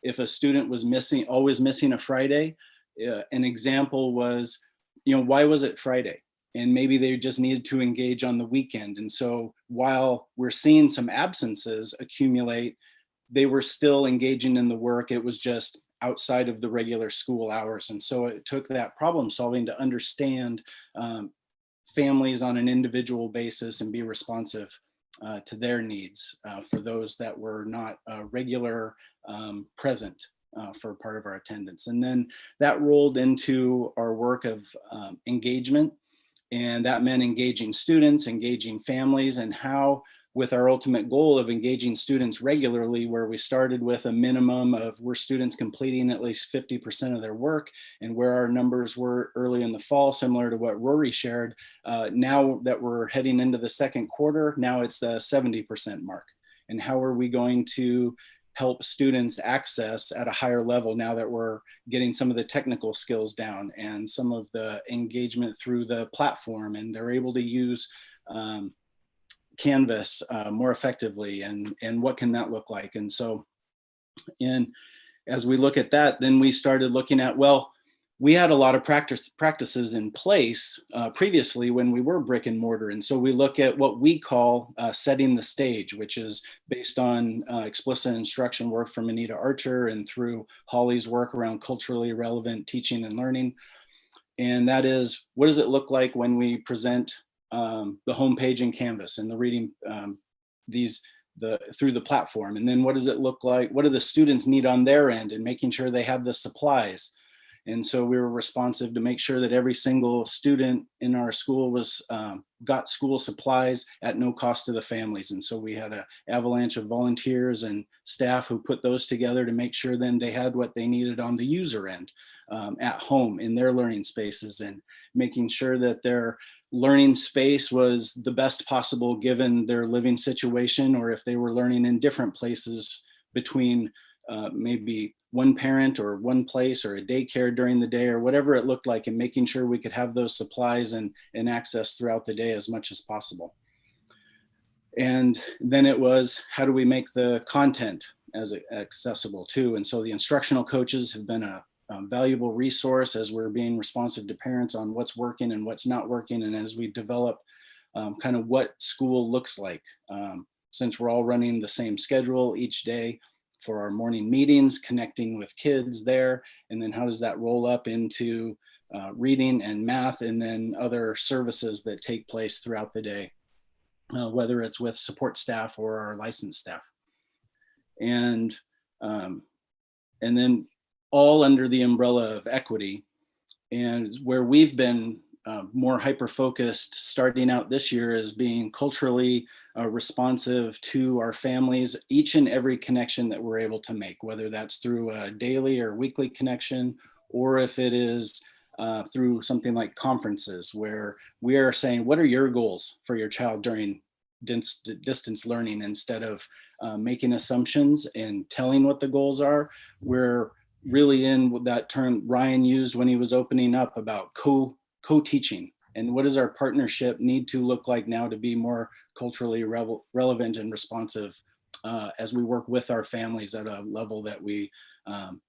If a student was always missing a Friday, an example was, why was it Friday? And maybe they just needed to engage on the weekend. And so while we're seeing some absences accumulate, they were still engaging in the work. It was just outside of the regular school hours. And so it took that problem solving to understand families on an individual basis and be responsive to their needs for those that were not regular present for part of our attendance. And then that rolled into our work of engagement. And that meant engaging students, engaging families, and how, with our ultimate goal of engaging students regularly, where we started with a minimum of were students completing at least 50% of their work, and where our numbers were early in the fall, similar to what Rory shared. Now that we're heading into the second quarter, now it's the 70% mark. And how are we going to help students access at a higher level now that we're getting some of the technical skills down and some of the engagement through the platform, and they're able to use Canvas more effectively, and what can that look like? And so, as we look at that, then we started looking at, well, we had a lot of practices in place previously when we were brick and mortar. And so we look at what we call setting the stage, which is based on explicit instruction work from Anita Archer and through Holly's work around culturally relevant teaching and learning. And that is, what does it look like when we present the homepage in Canvas and the reading through the platform? And then what does it look like? What do the students need on their end, and making sure they have the supplies? And so we were responsive to make sure that every single student in our school got school supplies at no cost to the families. And so we had an avalanche of volunteers and staff who put those together to make sure then they had what they needed on the user end at home in their learning spaces, and making sure that their learning space was the best possible given their living situation, or if they were learning in different places between maybe one parent or one place or a daycare during the day, or whatever it looked like, and making sure we could have those supplies and access throughout the day as much as possible. And then it was, how do we make the content as accessible too? And so the instructional coaches have been a valuable resource as we're being responsive to parents on what's working and what's not working, and as we develop kind of what school looks like. since we're all running the same schedule each day for our morning meetings, connecting with kids there, and then how does that roll up into reading and math, and then other services that take place throughout the day, whether it's with support staff or our licensed staff. And then all under the umbrella of equity. And where we've been more hyper-focused starting out this year is being culturally responsive to our families, each and every connection that we're able to make, whether that's through a daily or weekly connection, or if it is through something like conferences where we are saying, what are your goals for your child during distance learning? Instead of making assumptions and telling what the goals are, we're really in that term Ryan used when he was opening up about co-teaching, and what does our partnership need to look like now to be more culturally relevant and responsive as we work with our families at a level that we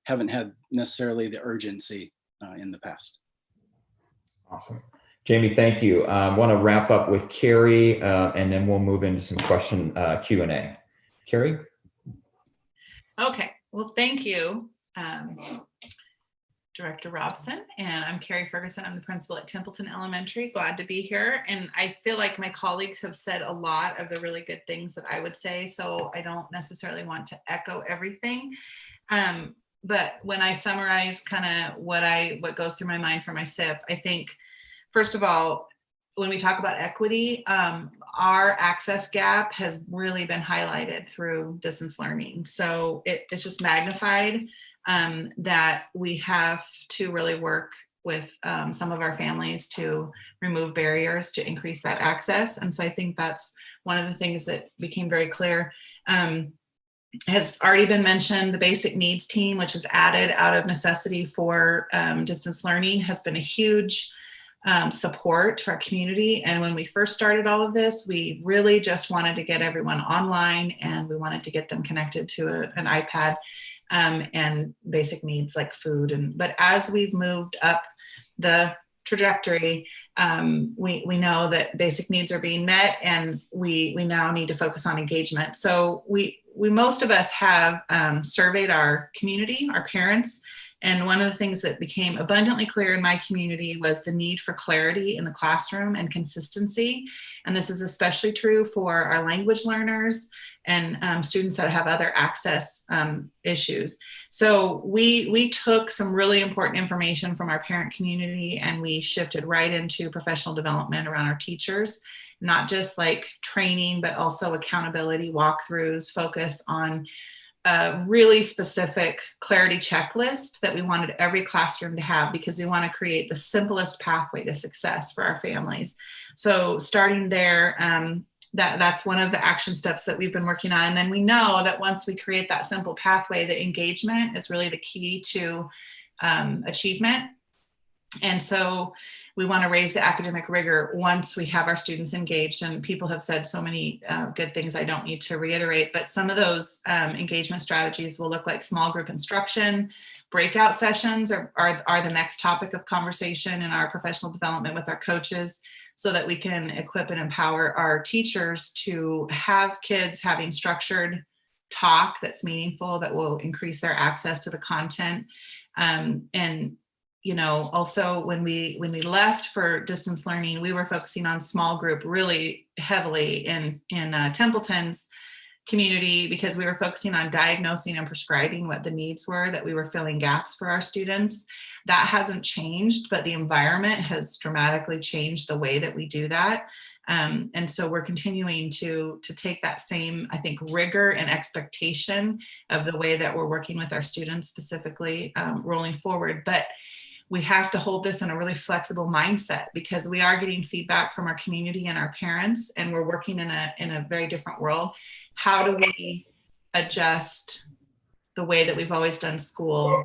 haven't had necessarily the urgency in the past. Awesome. Jamie, thank you. I want to wrap up with Carrie, and then we'll move into some question Q&A. Carrie? Okay, well, thank you, Director Robson. And I'm Carrie Ferguson. I'm the principal at Templeton Elementary. Glad to be here. And I feel like my colleagues have said a lot of the really good things that I would say, so I don't necessarily want to echo everything. But when I summarize kind of what goes through my mind for my SIP, I think, first of all, when we talk about equity, our access gap has really been highlighted through distance learning. So it's just magnified that we have to really work with some of our families to remove barriers to increase that access. And so I think that's one of the things that became very clear. Has already been mentioned, the basic needs team, which is added out of necessity for distance learning, has been a huge support to our community. And when we first started all of this, we really just wanted to get everyone online, and we wanted to get them connected to an iPad and basic needs like food. But as we've moved up the trajectory, we know that basic needs are being met, and we now need to focus on engagement. So we most of us have surveyed our community, our parents, and one of the things that became abundantly clear in my community was the need for clarity in the classroom and consistency. And this is especially true for our language learners and students that have other access issues. So we took some really important information from our parent community, and we shifted right into professional development around our teachers, not just like training, but also accountability walkthroughs, focus on a really specific clarity checklist that we wanted every classroom to have, because we want to create the simplest pathway to success for our families. So starting there, that's one of the action steps that we've been working on. And then we know that once we create that simple pathway, the engagement is really the key to achievement. And so we want to raise the academic rigor once we have our students engaged. And people have said so many good things I don't need to reiterate, but some of those engagement strategies will look like small group instruction. Breakout sessions are the next topic of conversation in our professional development with our coaches, so that we can equip and empower our teachers to have kids having structured talk that's meaningful, that will increase their access to the content. And you know, also when we left for distance learning, we were focusing on small group really heavily in Templeton's community, because we were focusing on diagnosing and prescribing what the needs were, that we were filling gaps for our students. That hasn't changed, but the environment has dramatically changed the way that we do that. And so we're continuing to take that same, I think, rigor and expectation of the way that we're working with our students specifically rolling forward. But we have to hold this in a really flexible mindset, because we are getting feedback from our community and our parents, and we're working in a very different world. How do we adjust the way that we've always done school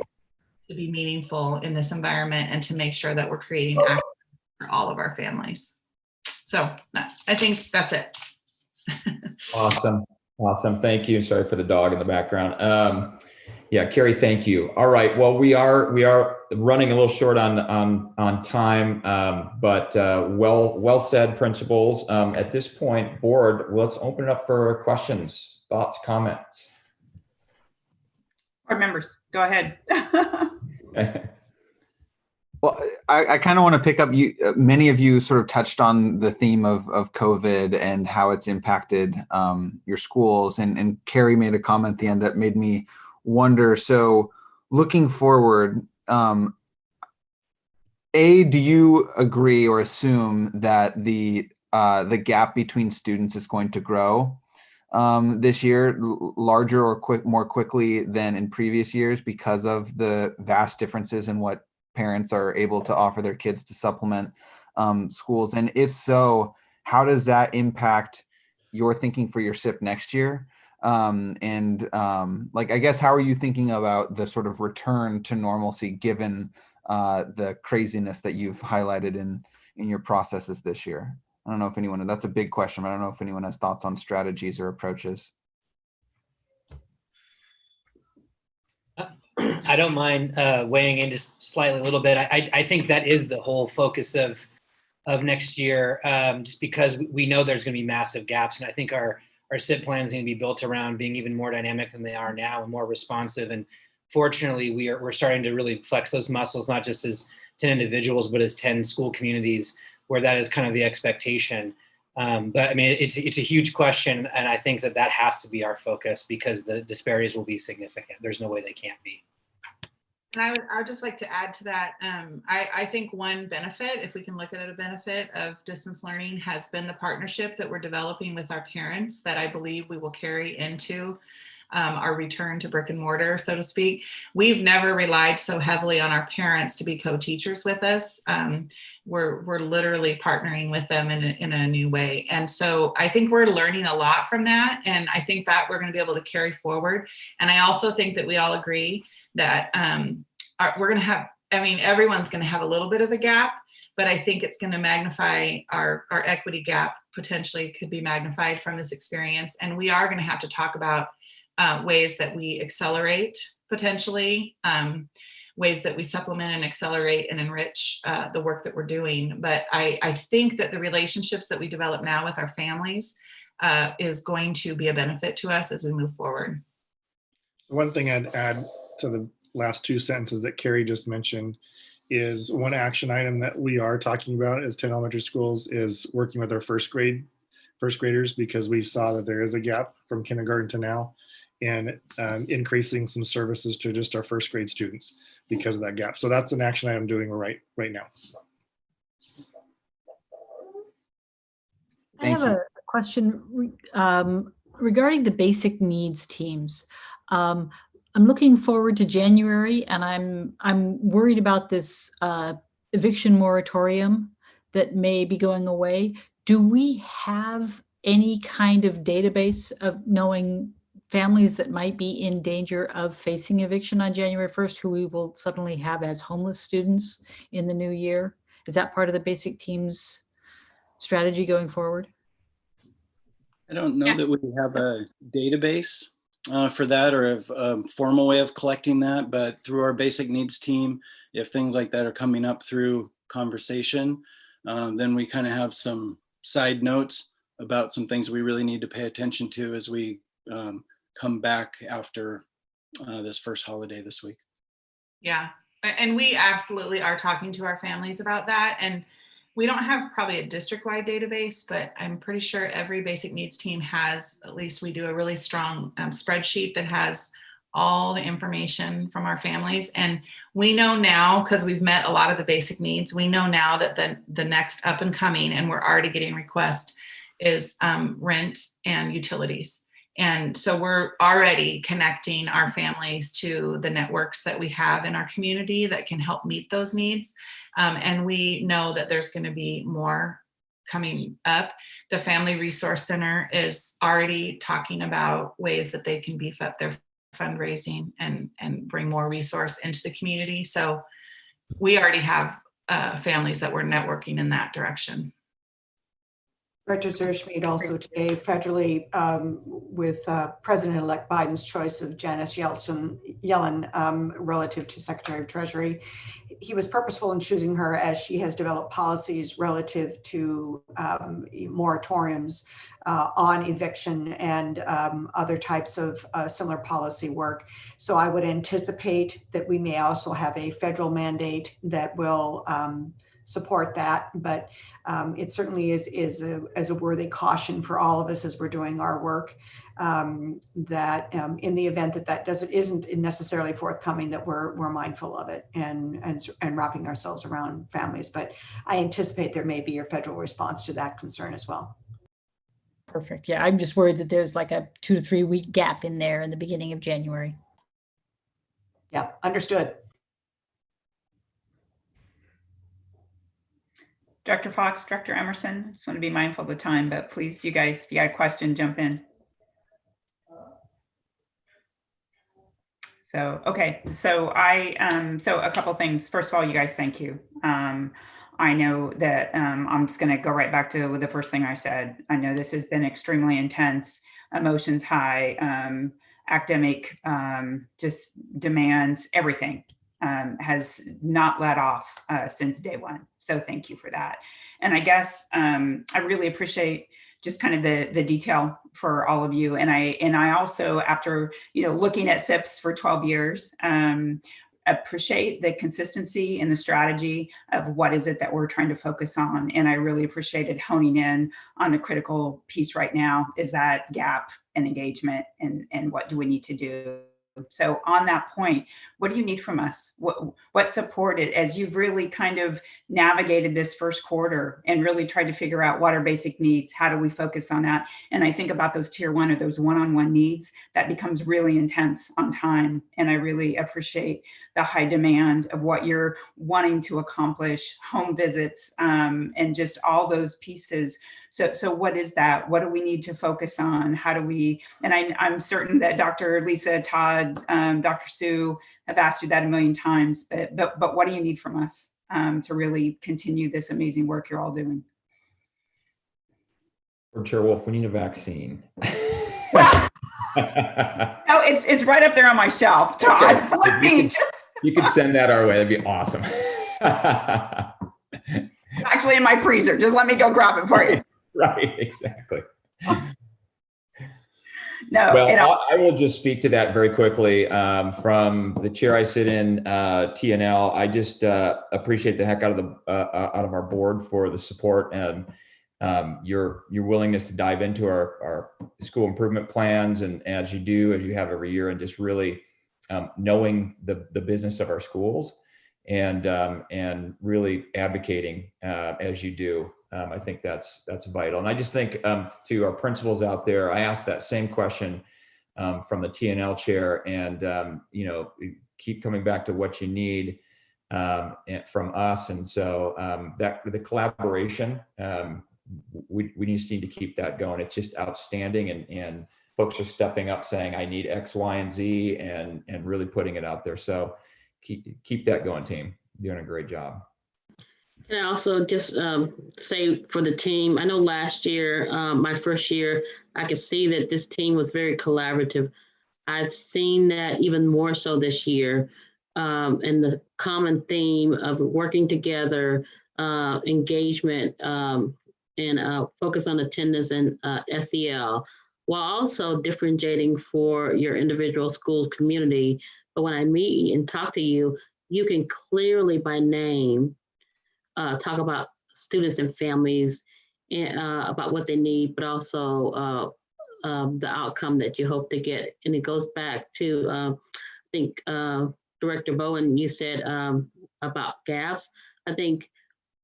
to be meaningful in this environment, and to make sure that we're creating access for all of our families? So I think that's it. Awesome. Thank you. Sorry for the dog in the background. Yeah, Carrie, thank you. All right. Well, we are running a little short on time, but well said, principals. At this point, board, let's open it up for questions, thoughts, comments. Board members, go ahead. Well, I kind of want to pick up many of you sort of touched on the theme of COVID and how it's impacted your schools. And Carrie made a comment at the end that made me wonder. So looking forward, do you agree or assume that the gap between students is going to grow this year, larger or more quickly than in previous years because of the vast differences in what parents are able to offer their kids to supplement schools? And if so, how does that impact your thinking for your SIP next year? Like, I guess, how are you thinking about the sort of return to normalcy given the craziness that you've highlighted in your processes this year? I don't know if anyone, that's a big question, but I don't know if anyone has thoughts on strategies or approaches. I don't mind weighing in just slightly a little bit. I think that is the whole focus of next year, just because we know there's going to be massive gaps. And I think our SIP plans need to be built around being even more dynamic than they are now and more responsive. And fortunately, we're starting to really flex those muscles, not just as 10 individuals, but as 10 school communities where that is kind of the expectation. But I mean, it's a huge question. And I think that has to be our focus because the disparities will be significant. There's no way they can't be. And I would just like to add to that. I think one benefit, if we can look at it, a benefit of distance learning has been the partnership that we're developing with our parents that I believe we will carry into our return to brick and mortar, so to speak. We've never relied so heavily on our parents to be co-teachers with us. We're literally partnering with them in a new way. And so I think we're learning a lot from that. And I think that we're going to be able to carry forward. And I also think that we all agree that we're going to have, I mean, everyone's going to have a little bit of a gap, but I think it's going to magnify our equity gap, potentially could be magnified from this experience. And we are going to have to talk about ways that we accelerate, potentially, ways that we supplement and accelerate and enrich the work that we're doing. But I think that the relationships that we develop now with our families is going to be a benefit to us as we move forward. One thing I'd add to the last two sentences that Carrie just mentioned is one action item that we are talking about as 10 elementary schools is working with our first graders, because we saw that there is a gap from kindergarten to now, and increasing some services to just our first grade students because of that gap. So that's an action item doing right now. I have a question regarding the basic needs teams. I'm looking forward to January, and I'm worried about this eviction moratorium that may be going away. Do we have any kind of database of knowing families that might be in danger of facing eviction on January 1st, who we will suddenly have as homeless students in the new year? Is that part of the basic teams strategy going forward? I don't know that we have a database for that, or a formal way of collecting that, but through our basic needs team, if things like that are coming up through conversation, then we kind of have some side notes about some things we really need to pay attention to as we come back after this first holiday this week. Yeah, and we absolutely are talking to our families about that. And we don't have probably a district-wide database, but I'm pretty sure every basic needs team has, at least we do a really strong spreadsheet that has all the information from our families. And we know now, because we've met a lot of the basic needs, we know now that the next up and coming, and we're already getting requests, is rent and utilities. And so we're already connecting our families to the networks that we have in our community that can help meet those needs. And we know that there's going to be more coming up. The Family Resource Center is already talking about ways that they can beef up their fundraising and bring more resource into the community. So we already have families that we're networking in that direction. Director Zerschmidt also today federally with President-elect Biden's choice of Janice Yellen relative to Secretary of Treasury. He was purposeful in choosing her as she has developed policies relative to moratoriums on eviction and other types of similar policy work. So I would anticipate that we may also have a federal mandate that will support that, but it certainly is a worthy caution for all of us as we're doing our work, that in the event that isn't necessarily forthcoming, that we're mindful of it and wrapping ourselves around families. But I anticipate there may be a federal response to that concern as well. Perfect. Yeah, I'm just worried that there's like a 2 to 3 week gap in there in the beginning of January. Yeah, understood. Director Fox, Director Emerson, just want to be mindful of the time, but please, you guys, if you got a question, jump in. So, okay, so so a couple things. First of all, you guys, thank you. I know that I'm just going to go right back to the first thing I said. I know this has been extremely intense, emotions high, academic just demands, everything. Has not let off since day one. So thank you for that. And I guess I really appreciate just kind of the detail for all of you. And I also, after looking at SIPs for 12 years, appreciate the consistency and the strategy of what is it that we're trying to focus on. And I really appreciated honing in on the critical piece right now is that gap and engagement and what do we need to do. So on that point, what do you need from us? What support, as you've really kind of navigated this first quarter and really tried to figure out what are basic needs? How do we focus on that? And I think about those tier one or those one-on-one needs, that becomes really intense on time. And I really appreciate the high demand of what you're wanting to accomplish, home visits, and just all those pieces. So what is that? What do we need to focus on? How do we, and I'm certain that Dr. Lisa, Todd, Dr. Sue have asked you that a million times, but what do you need from us to really continue this amazing work you're all doing? Chair Wolf, we need a vaccine. Well, no, it's right up there on my shelf, Todd. Let me just. You could send that our way. That'd be awesome. Actually in my freezer. Just let me go grab it for you. Right, exactly. No, well, I will just speak to that very quickly. From the chair I sit in, TNL, I just appreciate the heck out of our board for the support and your willingness to dive into our school improvement plans, and as you have every year, and just really knowing the business of our schools and really advocating as you do. I think that's vital. And I just think to our principals out there, I asked that same question from the TNL chair, and keep coming back to what you need from us. And so that the collaboration, we just need to keep that going. It's just outstanding, and folks are stepping up saying, I need X, Y, and Z, and really putting it out there. So keep that going, team. You're doing a great job. Can I also just say for the team, I know last year, my first year, I could see that this team was very collaborative. I've seen that even more so this year, and the common theme of working together, engagement, and focus on attendance and SEL, while also differentiating for your individual school community. But when I meet and talk to you, you can clearly by name talk about students and families and about what they need, but also the outcome that you hope to get. And it goes back to, I think, Director Bowen, you said about gaps. I think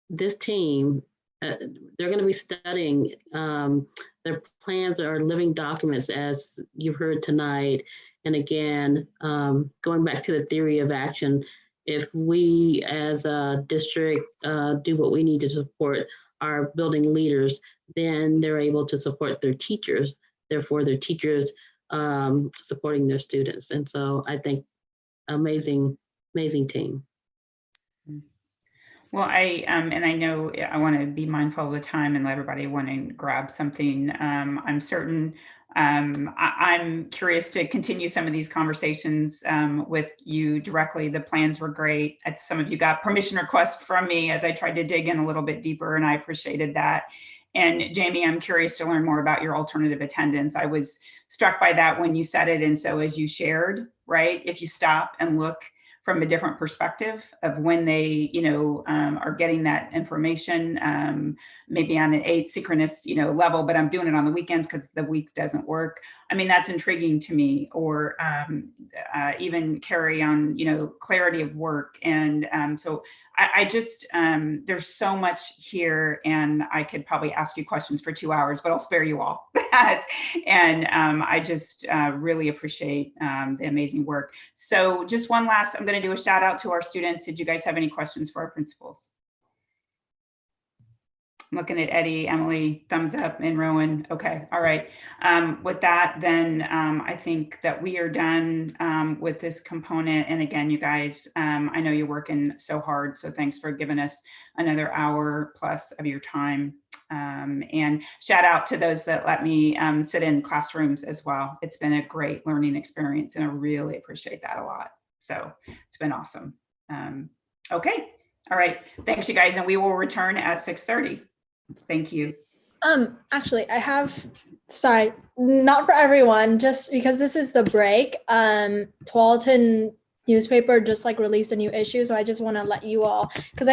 this team, they're going to be studying, their plans are living documents, as you've heard tonight. And again, going back to the theory of action, if we as a district do what we need to support our building leaders, then they're able to support their teachers, therefore their teachers supporting their students. And so I think amazing team. Well, and I know I want to be mindful of the time and let everybody want to grab something. I'm certain I'm curious to continue some of these conversations with you directly. The plans were great. Some of you got permission requests from me as I tried to dig in a little bit deeper, and I appreciated that. And Jamie, I'm curious to learn more about your alternative attendance. I was struck by that when you said it. And so as you shared, right, if you stop and look from a different perspective of when they, are getting that information, maybe on an asynchronous, level, but I'm doing it on the weekends because the week doesn't work. I mean, that's intriguing to me. Or even carry on, clarity of work. And so I just, there's so much here, and I could probably ask you questions for 2 hours, but I'll spare you all that. And I just really appreciate the amazing work. So just one last, I'm going to do a shout out to our students. Did you guys have any questions for our principals? I'm looking at Eddie, Emily, thumbs up, and Rowan. Okay, all right. With that, then I think that we are done with this component. And again, you guys, I know you're working so hard, so thanks for giving us another hour plus of your time. And shout out to those that let me sit in classrooms as well. It's been a great learning experience, and I really appreciate that a lot. So it's been awesome. Okay, all right. Thanks, you guys, and we will return at 6:30. Thank you. Actually, I have, sorry, not for everyone, just because this is the break. Tualatin newspaper just like released a new issue, so I just want to let you all, because